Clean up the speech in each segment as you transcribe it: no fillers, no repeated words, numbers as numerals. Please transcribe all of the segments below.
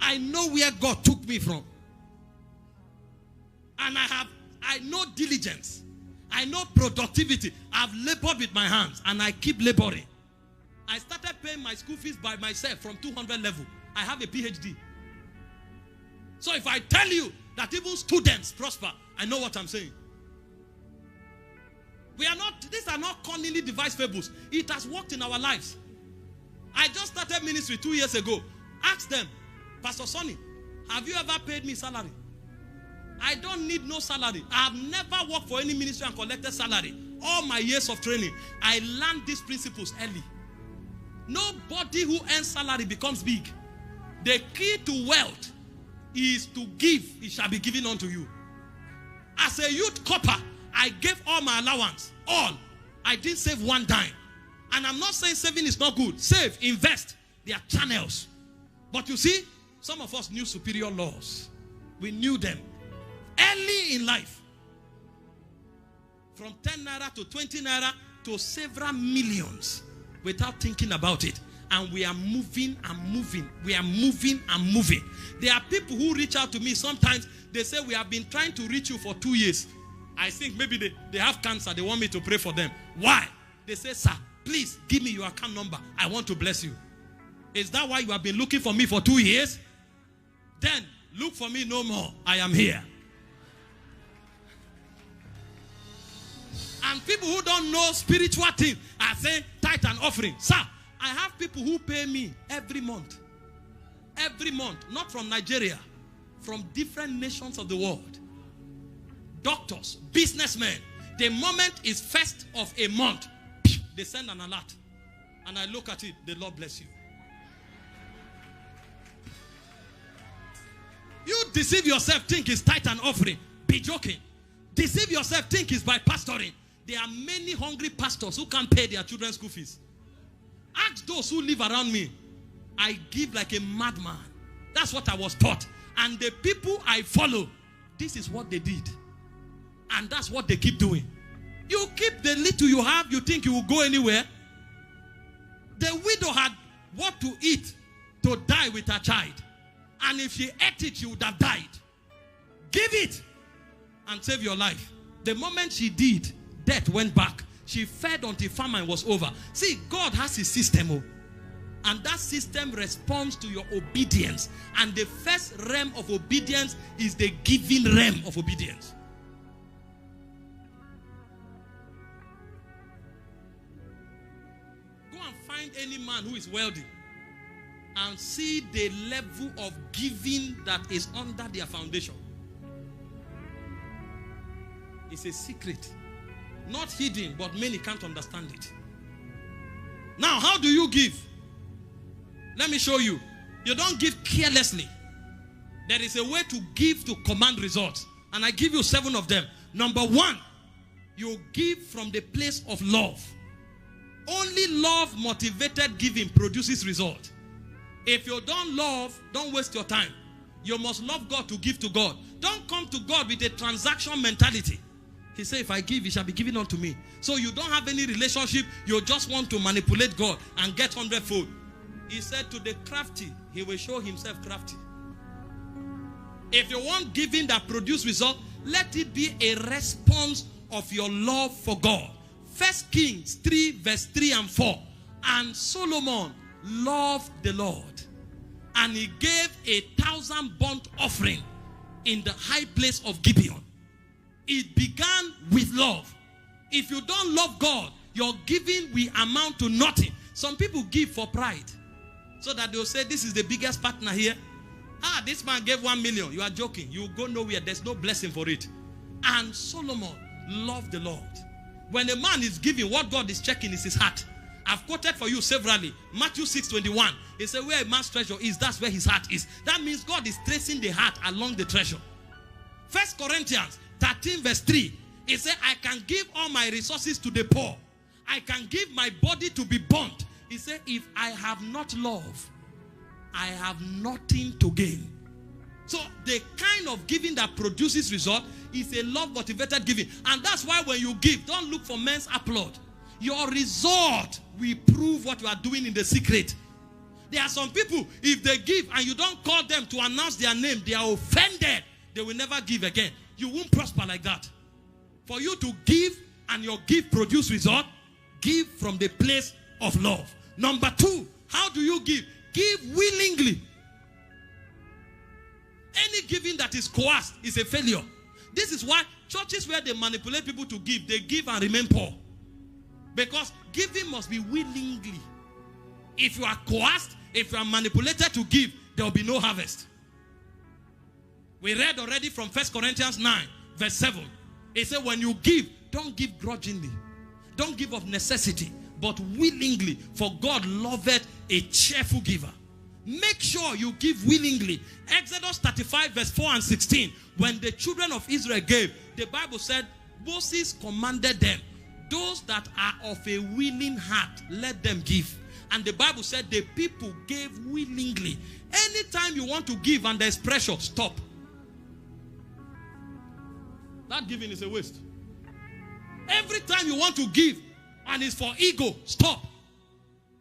I know where God took me from. And I know diligence. I know productivity. I've labored with my hands and I keep laboring. I started paying my school fees by myself from 200 level. I have a PhD. So if I tell you that even students prosper, I know what I'm saying. These are not cunningly devised fables. It has worked in our lives. I just started ministry 2 years ago. Ask them, Pastor Sonny, have you ever paid me salary? I don't need no salary. I've never worked for any ministry and collected salary. All my years of training, I learned these principles early. Nobody who earns salary becomes big. The key to wealth is to give. It shall be given unto you. As a youth copper, I gave all my allowance. All. I didn't save one dime. And I'm not saying saving is not good. Save, invest. There are channels. But you see, some of us knew superior laws. We knew them early in life. From 10 naira to 20 naira to several millions without thinking about it. And we are moving and moving. We are moving and moving. There are people who reach out to me. Sometimes they say, we have been trying to reach you for 2 years. I think maybe they have cancer. They want me to pray for them. Why? They say, sir, please give me your account number. I want to bless you. Is that why you have been looking for me for 2 years? Then look for me no more. I am here. And people who don't know spiritual things are saying tithe and offering. Sir, I have people who pay me every month. Every month. Not from Nigeria. From different nations of the world. Doctors, businessmen. The moment is first of a month, they send an alert. And I look at it, the Lord bless you. You deceive yourself, think it's tithe and offering. Be joking. Deceive yourself, think it's by pastoring. There are many hungry pastors who can't pay their children's school fees. Ask those who live around me. I give like a madman. That's what I was taught. And the people I follow, this is what they did. And that's what they keep doing. You keep the little you have, you think you will go anywhere. The widow had what to eat to die with her child. And if she ate it, she would have died. Give it and save your life. The moment she did, death went back. She fed until famine was over. See, God has his system. Oh. And that system responds to your obedience. And the first realm of obedience is the giving realm of obedience. Go and find any man who is wealthy and see the level of giving that is under their foundation. It's a secret. Not hidden, but many can't understand it. Now, how do you give? Let me show you. You don't give carelessly. There is a way to give to command results. And I give you 7 of them. Number 1, you give from the place of love. Only love motivated giving produces result. If you don't love, don't waste your time. You must love God to give to God. Don't come to God with a transaction mentality. He said, if I give, it shall be given unto me. So you don't have any relationship. You just want to manipulate God and get 100-fold. He said to the crafty, he will show himself crafty. If you want giving that produce result, let it be a response of your love for God. 1 Kings 3 verse 3 and 4. And Solomon loved the Lord. And he gave 1,000 burnt offering in the high place of Gibeon. It began with love. If you don't love God, your giving will amount to nothing. Some people give for pride. So that they'll say, this is the biggest partner here. Ah, this man gave 1 million. You are joking. You go nowhere. There's no blessing for it. And Solomon loved the Lord. When a man is giving, what God is checking is his heart. I've quoted for you severally. Matthew 6:21. He said, where a man's treasure is, that's where his heart is. That means God is tracing the heart along the treasure. 1 Corinthians 13 verse 3. He said, I can give all my resources to the poor. I can give my body to be burnt. He said, if I have not love, I have nothing to gain. So the kind of giving that produces result is a love-motivated giving. And that's why when you give, don't look for men's applaud. Your result will prove what you are doing in the secret. There are some people, if they give and you don't call them to announce their name, they are offended. They will never give again. You won't prosper like that. For you to give and your gift produce result, give from the place of love. Number 2, how do you give? Give willingly. Any giving that is coerced is a failure. This is why churches where they manipulate people to give, they give and remain poor. Because giving must be willingly. If you are coerced, if you are manipulated to give, there will be no harvest. We read already from 1 Corinthians 9, verse 7. It said, when you give, don't give grudgingly. Don't give of necessity, but willingly. For God loveth a cheerful giver. Make sure you give willingly. Exodus 35, verse 4 and 16. When the children of Israel gave, the Bible said, Moses commanded them, those that are of a willing heart, let them give. And the Bible said the people gave willingly. Anytime you want to give and there's pressure, stop. That giving is a waste. Every time you want to give and it's for ego, stop.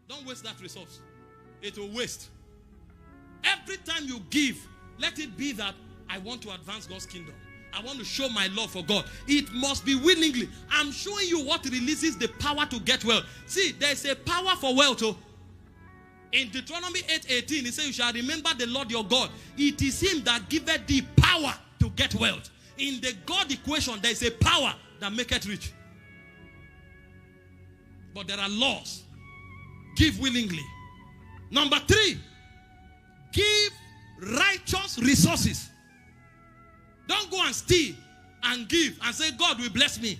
Don't waste that resource. It will waste. Every time you give, let it be that I want to advance God's kingdom. I want to show my love for God. It must be willingly. I'm showing you what releases the power to get wealth. See, there's a power for wealth. Oh. In Deuteronomy 8:18, it says, you shall remember the Lord your God. It is him that giveth thee power to get wealth. In the God equation, there is a power that maketh rich. But there are laws. Give willingly. Number 3, give righteous resources. Don't go and steal and give and say, God will bless me.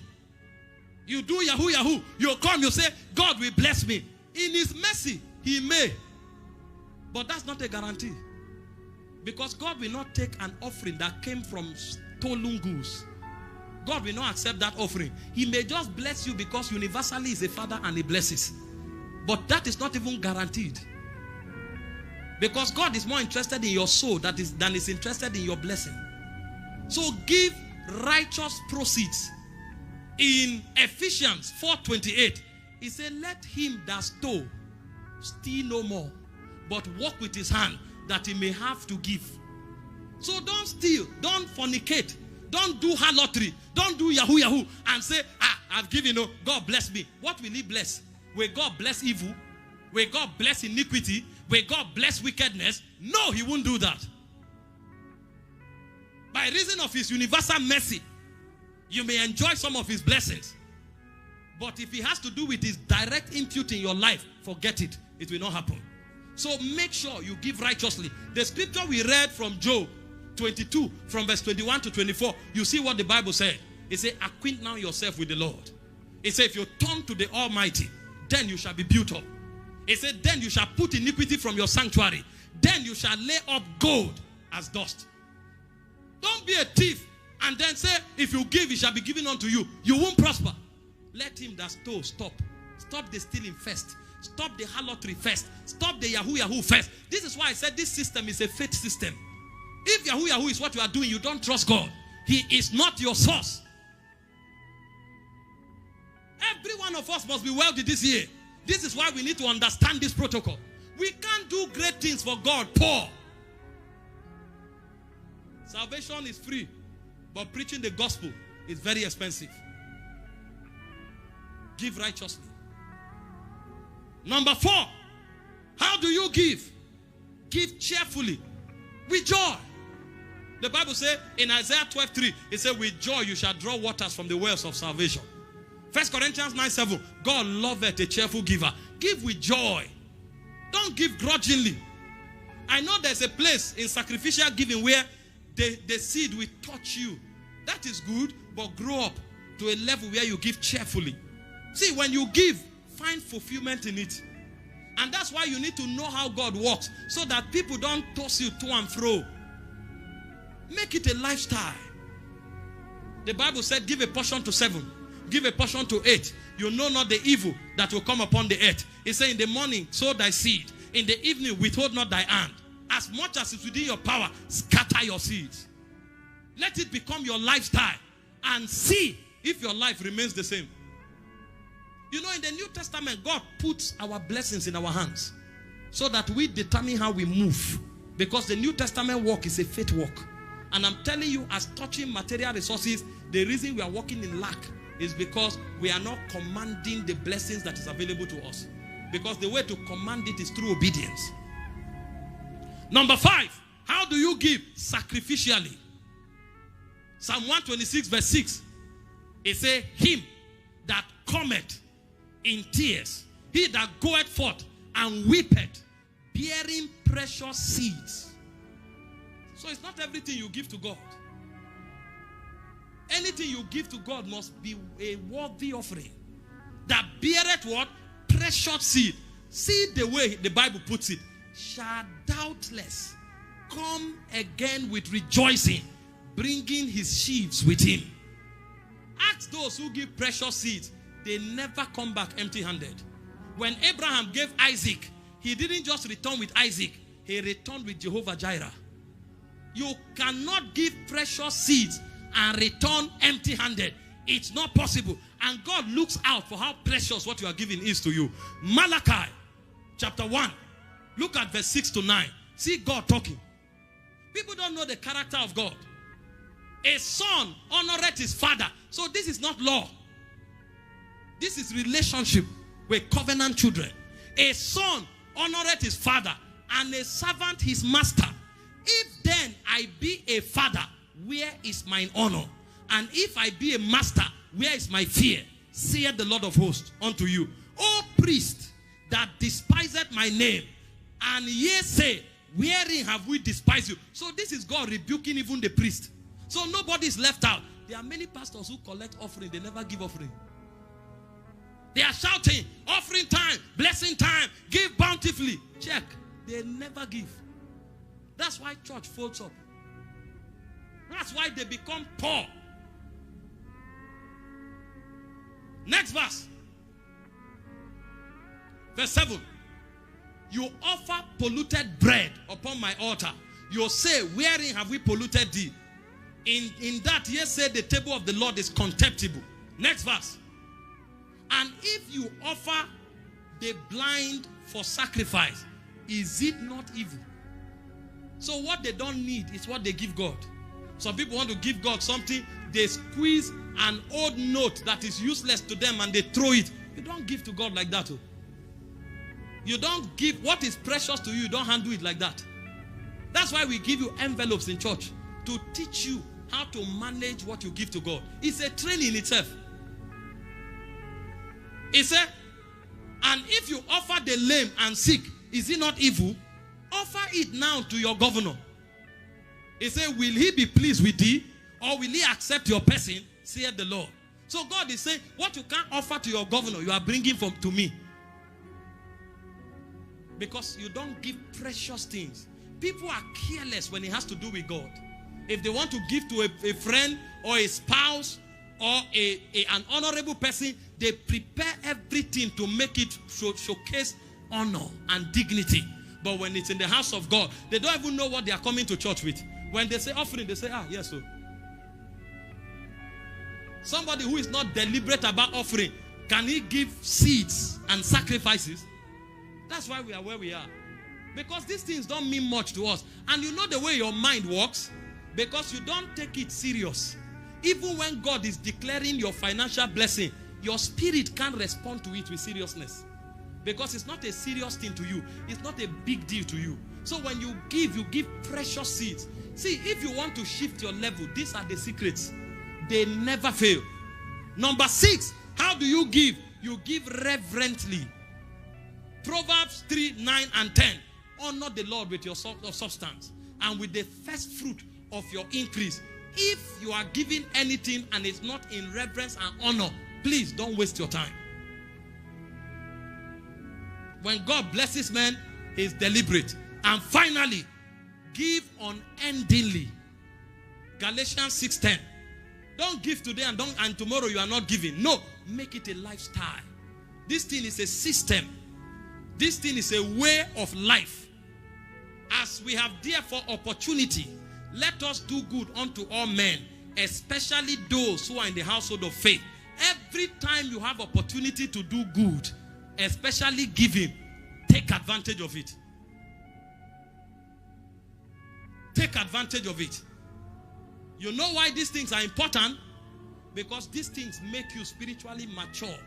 You do yahoo yahoo. You come, you say, God will bless me. In his mercy, he may. But that's not a guarantee. Because God will not take an offering that came from stolen goods. God will not accept that offering. He may just bless you because universally is a father and he blesses. But that is not even guaranteed. Because God is more interested in your soul than is interested in your blessing. So give righteous proceeds. In Ephesians 4:28, he said, let him that stole steal no more, but walk with his hand that he may have to give. So don't steal, don't fornicate, don't do harlotry, don't do yahoo yahoo and say, I've given, God bless me. What will he bless? Will God bless evil? Will God bless iniquity? Will God bless wickedness? No, he won't do that. By reason of his universal mercy, you may enjoy some of his blessings. But if it has to do with his direct input in your life, forget it. It will not happen. So make sure you give righteously. The scripture we read from Job 22, from verse 21 to 24, you see what the Bible said. It said, acquaint now yourself with the Lord. It said, if you turn to the Almighty, then you shall be built up. It said, then you shall put iniquity from your sanctuary. Then you shall lay up gold as dust. Don't be a thief and then say, if you give, it shall be given unto you. You won't prosper. Let him that stole stop. Stop the stealing first. Stop the harlotry first. Stop the yahoo yahoo first. This is why I said this system is a faith system. If yahoo yahoo is what you are doing, you don't trust God. He is not your source. Every one of us must be wealthy this year. This is why we need to understand this protocol. We can't do great things for God poor. Salvation is free, but preaching the gospel is very expensive. Give righteously. Number 4, how do you give? Give cheerfully, with joy. The Bible says in Isaiah 12:3, it says, with joy you shall draw waters from the wells of salvation. 1 Corinthians 9:7, God loveth a cheerful giver. Give with joy. Don't give grudgingly. I know there's a place in sacrificial giving where the seed will touch you. That is good, but grow up to a level where you give cheerfully. See, when you give, find fulfillment in it. And that's why you need to know how God works, so that people don't toss you to and fro. Make it a lifestyle. The Bible said, give a portion to 7, give a portion to 8. You know not the evil that will come upon the earth. It said, in the morning sow thy seed, in the evening withhold not thy hand. As much as it's within your power, scatter your seeds. Let it become your lifestyle and see if your life remains the same. You know, in the New Testament, God puts our blessings in our hands. so that we determine how we move. Because the New Testament walk is a faith walk. And I'm telling you, as touching material resources, the reason we are walking in lack is because we are not commanding the blessings that is available to us. Because the way to command it is through obedience. Number 5, how do you give? Sacrificially. Psalm 126 verse 6. It says, him that cometh in tears, he that goeth forth and weepeth, bearing precious seeds. So it's not everything you give to God. Anything you give to God must be a worthy offering that beareth what? Precious seed. See the way the Bible puts it. Shall doubtless come again with rejoicing, bringing his sheaves with him. Ask those who give precious seeds. They never come back empty-handed. When Abraham gave Isaac, he didn't just return with Isaac. He returned with Jehovah Jireh. You cannot give precious seeds and return empty-handed. It's not possible. And God looks out for how precious what you are giving is to you. Malachi chapter 1. Look at verse 6 to 9. See God talking. People don't know the character of God. A son honoreth his father. So this is not law. This is relationship with covenant children. A son honoreth his father, and a servant his master. If then I be a father, where is mine honor? And if I be a master, where is my fear? Saith the Lord of hosts unto you, O priest that despiseth my name, and ye say, wherein have we despised you? So this is God rebuking even the priest. So nobody is left out. There are many pastors who collect offering, they never give offering. They are shouting, offering time, blessing time, give bountifully. Check, they never give. That's why church folds up. That's why they become poor. Next verse. Verse 7. You offer polluted bread upon my altar. You say, wherein have we polluted thee? In that, ye say the table of the Lord is contemptible. Next verse. And if you offer the blind for sacrifice, is it not evil? So what they don't need is what they give God. Some people want to give God something, they squeeze an old note that is useless to them and they throw it. You don't give to God like that. Oh. You don't give what is precious to you, you don't handle it like that. That's why we give you envelopes in church, to teach you how to manage what you give to God. It's a training in itself. He said, and if you offer the lame and sick, is it not evil? Offer it now to your governor. He said, will he be pleased with thee? Or will he accept your person? Saith the Lord. So God is saying, what you can't offer to your governor, you are bringing to me. Because you don't give precious things. People are careless when it has to do with God. If they want to give to a friend or a spouse or an honorable person, they prepare everything to make it showcase honor and dignity. But when it's in the house of God, they don't even know what they are coming to church with. When they say offering, they say, yes, so. Somebody who is not deliberate about offering, can he give seeds and sacrifices? That's why we are where we are. Because these things don't mean much to us. And you know the way your mind works? Because you don't take it serious. Even when God is declaring your financial blessing, your spirit can't respond to it with seriousness. Because it's not a serious thing to you. It's not a big deal to you. So when you give precious seeds. See, if you want to shift your level, these are the secrets. They never fail. Number 6, how do you give? You give reverently. Proverbs 3, 9 and 10. Honor the Lord with your substance and with the first fruit of your increase. If you are giving anything and it's not in reverence and honor, please don't waste your time. When God blesses men, he's deliberate. And finally, give unendingly. Galatians 6:10. Don't give today and tomorrow you are not giving. No, make it a lifestyle. This thing is a system. This thing is a way of life. As we have therefore opportunity, let us do good unto all men, especially those who are in the household of faith. Every time you have opportunity to do good, especially giving, take advantage of it. Take advantage of it. You know why these things are important? Because these things make you spiritually mature,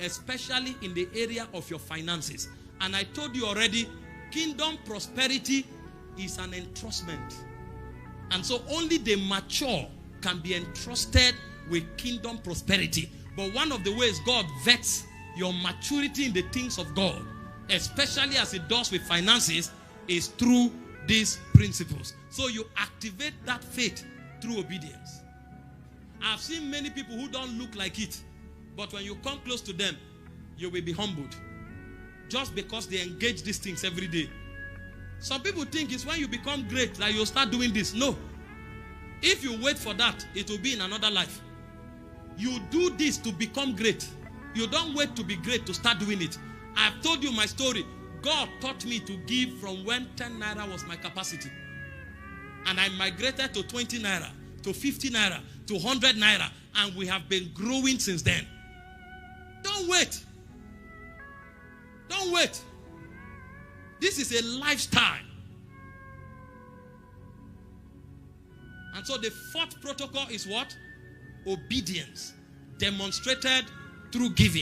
especially in the area of your finances. And I told you already, kingdom prosperity is an entrustment. And so only the mature can be entrusted with kingdom prosperity. But one of the ways God vets your maturity in the things of God, especially as it does with finances, is through these principles. So you activate that faith through obedience. I've seen many people who don't look like it, but when you come close to them, you will be humbled. Just because they engage these things every day. Some people think it's when you become great that you'll start doing this. No. If you wait for that, it will be in another life. You do this to become great. You don't wait to be great to start doing it. I've told you my story. God taught me to give from when 10 naira was my capacity. And I migrated to 20 naira, to 50 naira, to 100 naira. And we have been growing since then. Don't wait. Don't wait. This is a lifestyle. And so the fourth protocol is what? Obedience. Demonstrated through giving.